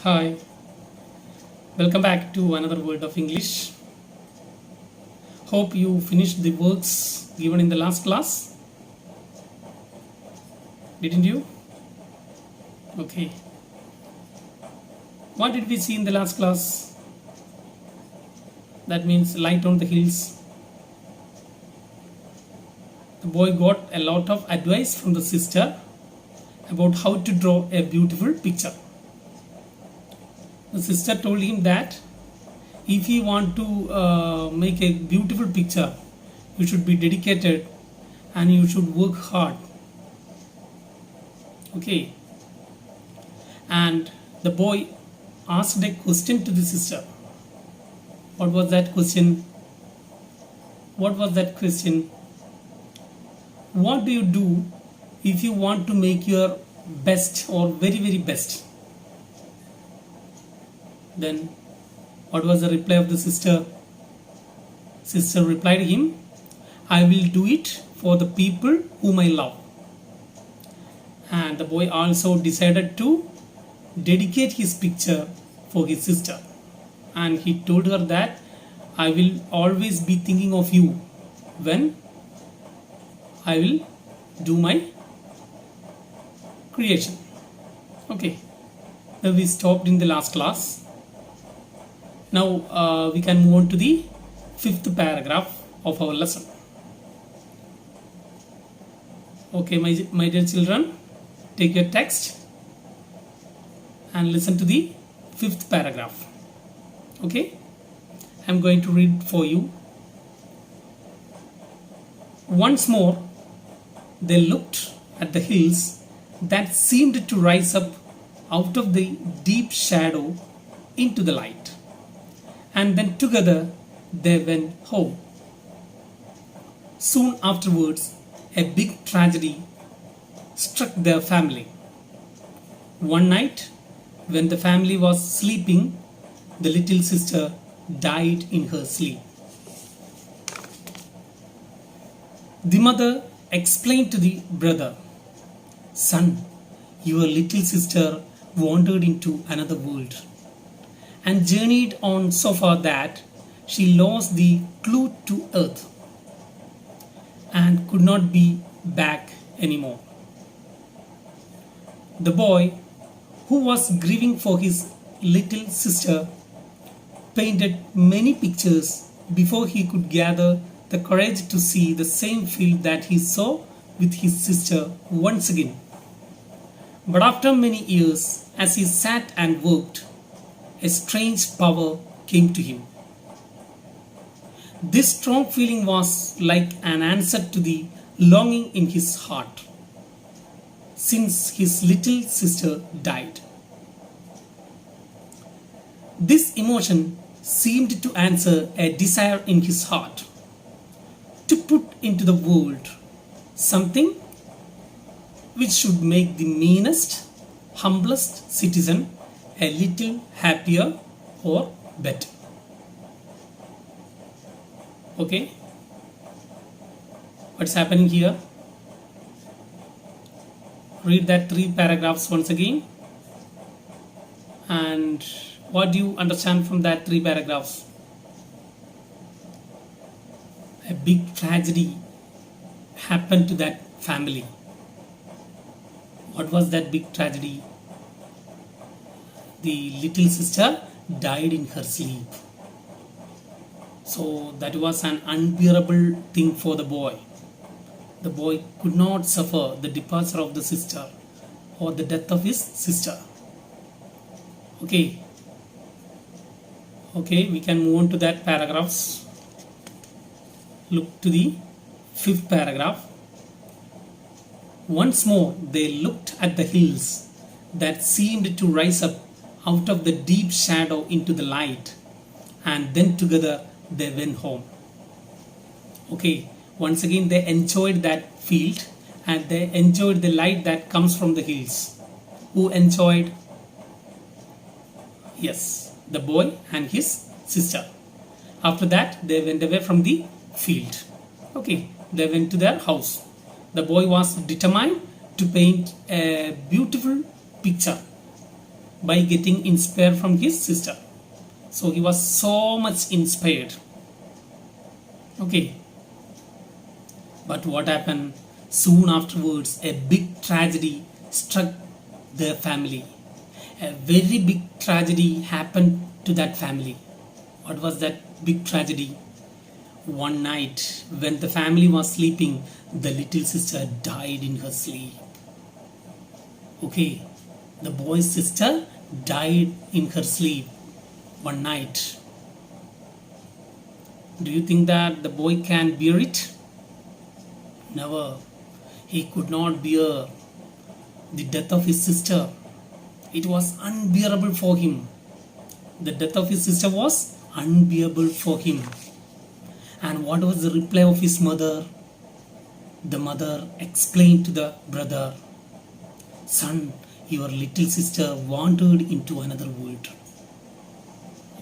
Hi, welcome back to another World of English. Hope you finished the works given in the last class. Didn't you? Okay. What did we see in the last class? That means light on the hills. The boy got a lot of advice from the sister about how to draw a beautiful picture. The sister told him that if you want to make a beautiful picture, you should be dedicated and you should work hard. Okay. And the boy asked a question to the sister. What was that question? What was that question? What do you do if you want to make your best or very best? Then what was the reply of the sister? Sister replied him, I will do it for the people whom I love. And the boy also decided to dedicate his picture for his sister. And he told her that I will always be thinking of you when I will do my creation. Okay. Now we stopped in the last class. Now we can move on to the fifth paragraph of our lesson. Okay, my dear children, take your text and listen to the fifth paragraph. Okay, I'm going to read for you. Once more, they looked at the hills that seemed to rise up out of the deep shadow into the light. And then together they went home. Soon afterwards, a big tragedy struck their family. One night, when the family was sleeping, the little sister died in her sleep. The mother explained to the brother, Son, your little sister wandered into another world and journeyed on so far that she lost the clue to earth and could not be back anymore. The boy, who was grieving for his little sister, painted many pictures before he could gather the courage to see the same field that he saw with his sister once again. But after many years, as he sat and worked, a strange power came to him. This strong feeling was like an answer to the longing in his heart since his little sister died. This emotion seemed to answer a desire in his heart to put into the world something which should make the meanest, humblest citizen a little happier or better. Okay? What's happening here? Read that 3 paragraphs once again. And what do you understand from that 3 paragraphs? A big tragedy happened to that family. What was that big tragedy? The little sister died in her sleep. So that was an unbearable thing for the boy. The boy could not suffer the departure of the sister or the death of his sister. Okay. Okay, we can move on to that paragraphs. Look to the 5th paragraph. Once more they looked at the hills that seemed to rise up out of the deep shadow into the light, and then together they went home. Okay, once again they enjoyed that field and they enjoyed the light that comes from the hills. Who enjoyed? Yes, the boy and his sister. After that they went away from the field. Okay, they went to their house. The boy was determined to paint a beautiful picture by getting inspired from his sister. So he was so much inspired. Okay. But what happened? Soon afterwards, a big tragedy struck their family. A very big tragedy happened to that family. What was that big tragedy? One night, when the family was sleeping, the little sister died in her sleep. Okay, the boy's sister died in her sleep one night. Do you think that the boy can bear it? Never. He could not bear the death of his sister. It was unbearable for him. The death of his sister was unbearable for him. And what was the reply of his mother? The mother explained to the brother, "Son, your little sister wandered into another world."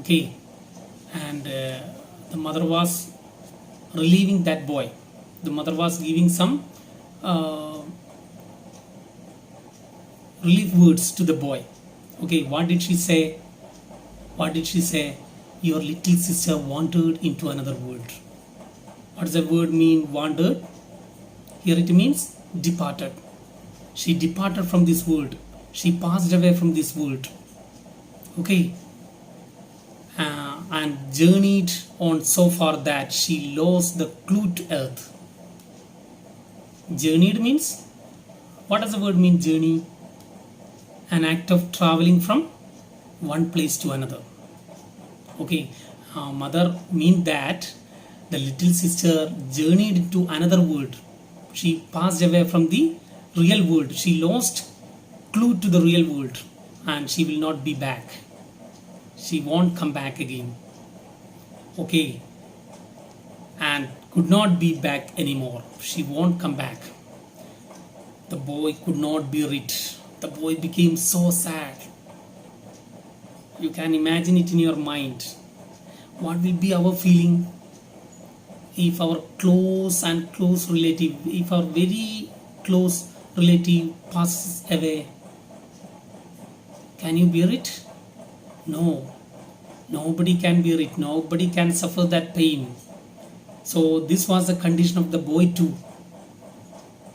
Okay, and the mother was relieving that boy. The mother was giving some relief words to the boy. Okay, what did she say? What did she say? Your little sister wandered into another world. What does the word mean, wandered? Here it means departed. She departed from this world. She passed away from this world. Okay. And journeyed on so far that she lost the clue to earth. Journeyed means, what does the word mean, journey? An act of traveling from one place to another. Okay, mother mean that the little sister journeyed into another world. She passed away from the real world. She lost clue to the real world and she will not be back. She won't come back again. Okay, and could not be back anymore. She won't come back. The boy could not bear it. The boy became so sad. You can imagine it in your mind. What will be our feeling if our close and close relative, if our very close relative passes away? Can you bear it? No. Nobody can bear it. Nobody can suffer that pain. So this was the condition of the boy too.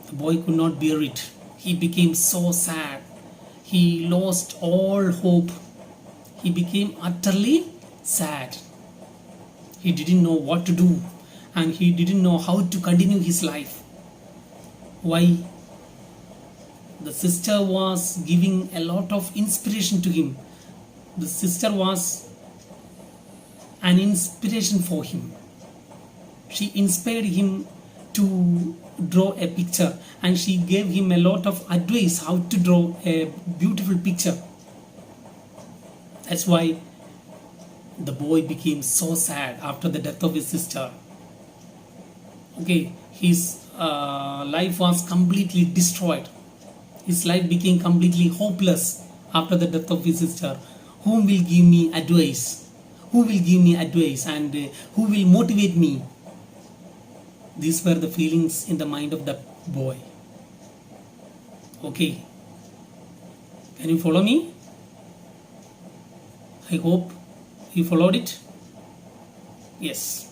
The boy could not bear it. He became so sad. He lost all hope. He became utterly sad. He didn't know what to do and he didn't know how to continue his life. Why? The sister was giving a lot of inspiration to him. The sister was an inspiration for him. She inspired him to draw a picture and she gave him a lot of advice how to draw a beautiful picture. That's why the boy became so sad after the death of his sister. Okay, his life was completely destroyed. His life became completely hopeless after the death of his sister. Who will give me advice? Who will give me advice and who will motivate me? These were the feelings in the mind of the boy. Okay. Can you follow me? I hope you followed it. Yes.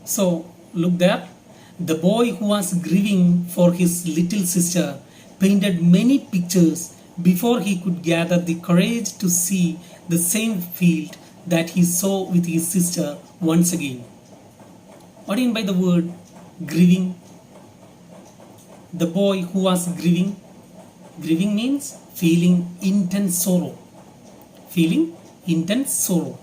So, look there. The boy who was grieving for his little sister painted many pictures before he could gather the courage to see the same field that he saw with his sister once again. What do you mean by the word grieving? The boy who was grieving means feeling intense sorrow. Feeling intense sorrow.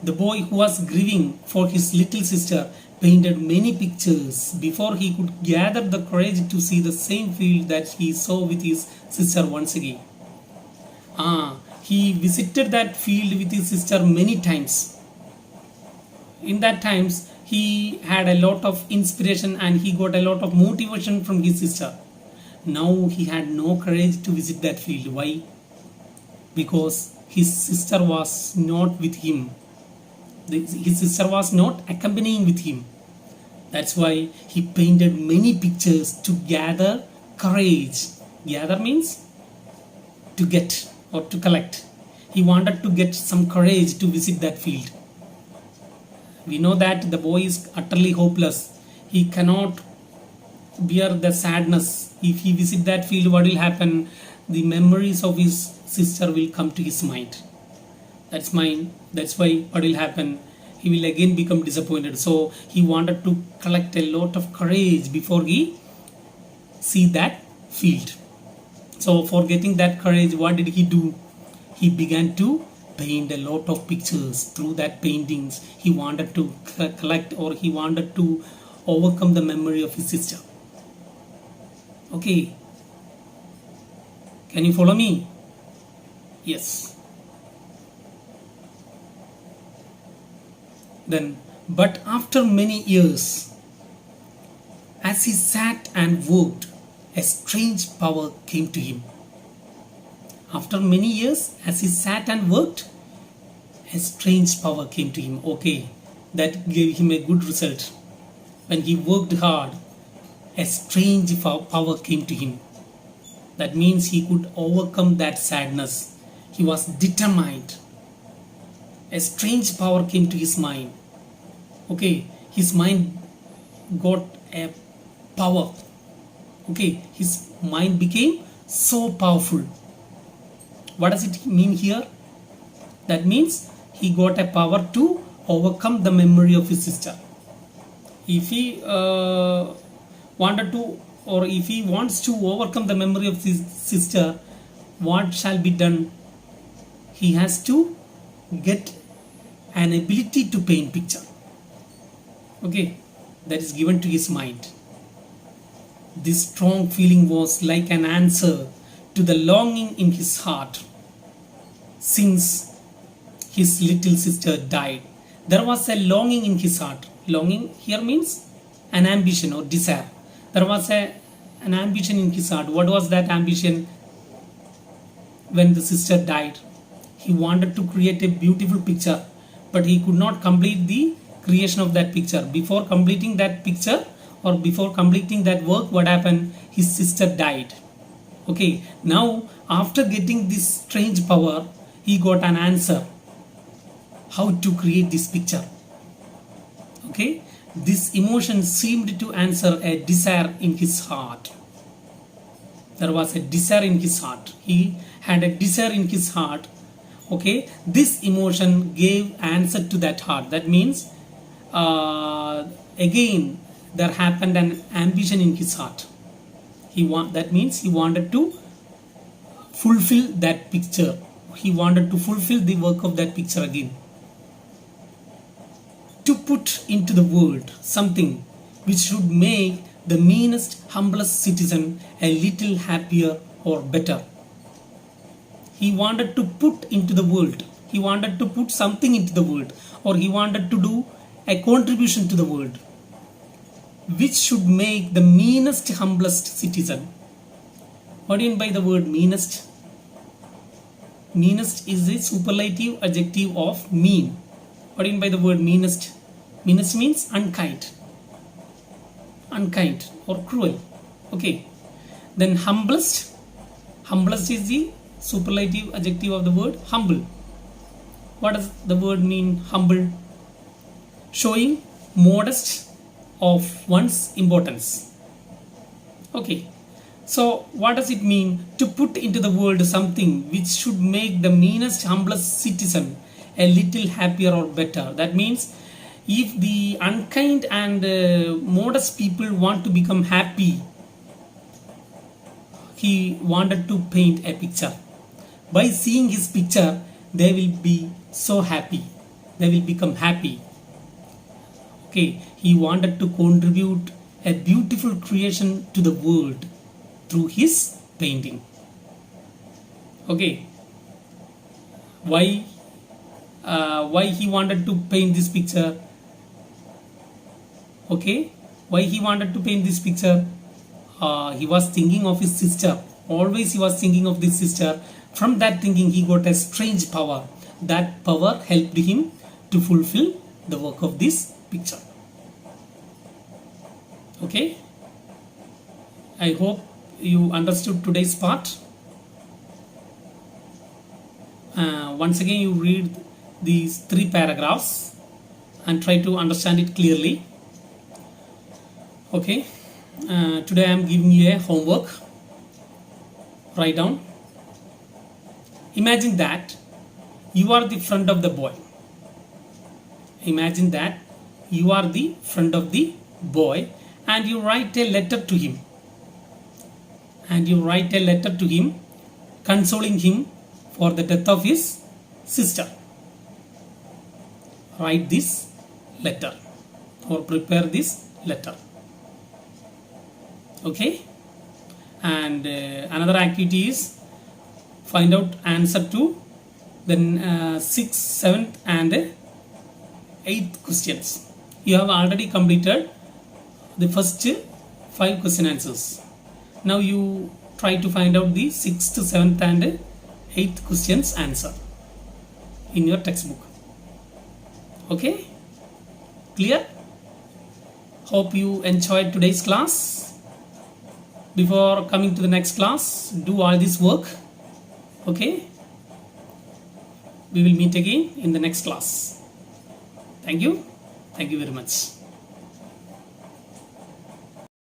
The boy who was grieving for his little sister painted many pictures before he could gather the courage to see the same field that he saw with his sister once again. He visited that field with his sister many times. In that times, he had a lot of inspiration and he got a lot of motivation from his sister. Now he had no courage to visit that field. Why? Because his sister was not with him. His sister was not accompanying with him. That's why he painted many pictures to gather courage. Gather means to get. or to collect. He wanted to get some courage to visit that field. We know that the boy is utterly hopeless. He cannot bear the sadness. If he visit that field, what will happen? The memories of his sister will come to his mind. That's mine. That's why what will happen? He will again become disappointed. So he wanted to collect a lot of courage before he see that field. So for getting that courage, what did he do? He began to paint a lot of pictures. Through that paintings, he wanted to collect, or he wanted to overcome the memory of his sister. Okay, can you follow me? Yes. Then, but after many years, as he sat and worked, a strange power came to him. After many years, as he sat and worked, a strange power came to him. Okay, that gave him a good result. When he worked hard, a strange power came to him. That means he could overcome that sadness. He was determined. A strange power came to his mind. Okay, his mind got a power. Okay, his mind became so powerful. What does it mean here? That means he got a power to overcome the memory of his sister. If he wanted to, or if he wants to overcome the memory of his sister, what shall be done? He has to get an ability to paint picture. Okay, that is given to his mind. This strong feeling was like an answer to the longing in his heart. Since his little sister died, there was a longing in his heart. Longing here means an ambition or desire. There was an ambition in his heart. What was that ambition? When the sister died, he wanted to create a beautiful picture, but he could not complete the creation of that picture. Before completing that picture, or before completing that work, what happened? His sister died. Okay, now after getting this strange power, he got an answer how to create this picture. Okay, this emotion seemed to answer a desire in his heart. There was a desire in his heart. He had a desire in his heart. Okay, this emotion gave answer to that heart. That means again there happened an ambition in his heart. That means he wanted to fulfill that picture. He wanted to fulfill the work of that picture again. To put into the world something which should make the meanest, humblest citizen a little happier or better. He wanted to put into the world. He wanted to put something into the world, or he wanted to do a contribution to the world which should make the meanest, humblest citizen. What do you mean by the word meanest? Meanest is a superlative adjective of mean. What do you mean by the word meanest? Meanest means unkind. Unkind or cruel. Okay. Then humblest. Humblest is the superlative adjective of the word humble. What does the word mean? Humble. Showing modest of one's importance. Okay. So what does it mean to put into the world something which should make the meanest, humblest citizen a little happier or better? That means if the unkind and modest people want to become happy, he wanted to paint a picture. By seeing his picture, they will be so happy. They will become happy. Okay, he wanted to contribute a beautiful creation to the world through his painting. Okay, why he wanted to paint this picture? Okay, why he wanted to paint this picture? He was thinking of his sister. Always he was thinking of this sister. From that thinking, he got a strange power. That power helped him to fulfill the work of this picture. Okay, I hope you understood today's part. Once again you read these 3 paragraphs and try to understand it clearly. Okay, today I am giving you a homework. Write down. Imagine that you are the friend of the boy. Imagine that you are the friend of the boy and you write a letter to him. And you write a letter to him consoling him for the death of his sister. Write this letter or prepare this letter. Okay, and another activity is find out answer to the 6th, 7th and 8th questions. You have already completed the first 5 question answers. Now you try to find out the 6th, 7th and 8th questions answer in your textbook. Okay, clear? Hope you enjoyed today's class. Before coming to the next class, do all this work. Okay, we will meet again in the next class. Thank you very much.